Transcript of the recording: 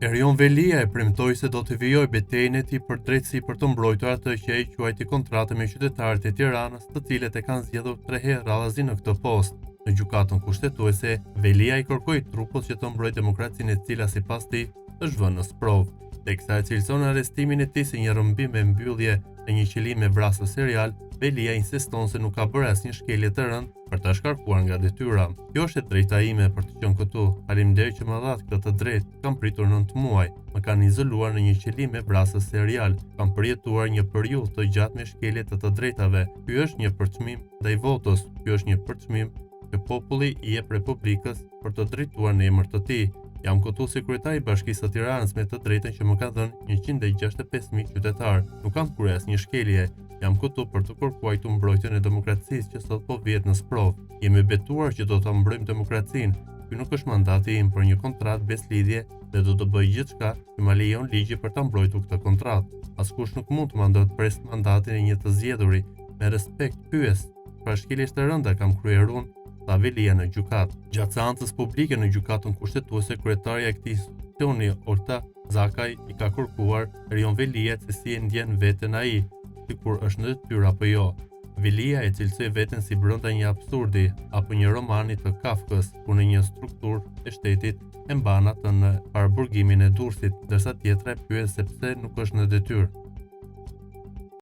Erion Velia e premtoi se do të vijojë betejën e tij për drejtësi për të mbrojtur atë që ai quajti kontratë me qytetarët e Tiranës, të cilët e kanë zgjedhur 3 herë radhazi në këtë postë. Në gjykatën kushtetuese, Velia i kërkoi truput që të mbrojë demokracinë, e cila sipas tij është vënë në sprovë. Teksa e cilëson arrestimin e tij si një rrëmbim me mbyllje në një qëllim me vrasës serial, Velia insiston se nuk ka bërë asnjë shkelje të rëndë për ta shkarkuar nga detyra. Kjo është e drejta ime për të qenë këtu. Faleminderit që më dhat këtë të drejtë. Kam pritur 9 muaj. Më kanë izoluar në një qëllim me vrasës serial. Kam përjetuar një periudhë të gjatë me shkelje të drejtave. Ky është një përçmim ndaj votës. Ky është një përçmim që populli i jep Republikës për të drejtuar në emër të tij. Jam këtu si kryetar i Bashkisë së Tiranës me të drejtën që më ka dhënë 165.000 qytetarë. Nuk kam kryer asnjë shkelje. Jam këtu për të kërkuar mbrojtjen e demokracisë që sot po vihet në sprovë. Jemi betuar që do ta mbrojmë demokracinë. Ky nuk është mandati im për një kontratë beslidhje dhe do të bëj gjithçka që më lejon ligji për ta mbrojtur këtë kontratë. Askush nuk mund të më ndërpres mandatin e një të zgjedhuri. Me respekt pyes, pra shkelje të rënda kam kryer unë, tha Velia në gjykatë. Gjatë seancës publike në gjykatën kushtetuese, kryetaria e këtij institucioni, Olta Zakaj, i ka kërkuar Erion Velia se si e ndjen veten ai, sikur është në detyrë apo jo. Velia e cilësoi veten si brenda një absurdi apo një romani të Kafkës, ku në një strukturë e shtetit e mban atë në paraburgimin e Durrësit, ndërsa tjetra e pyet se pse nuk është në detyrë.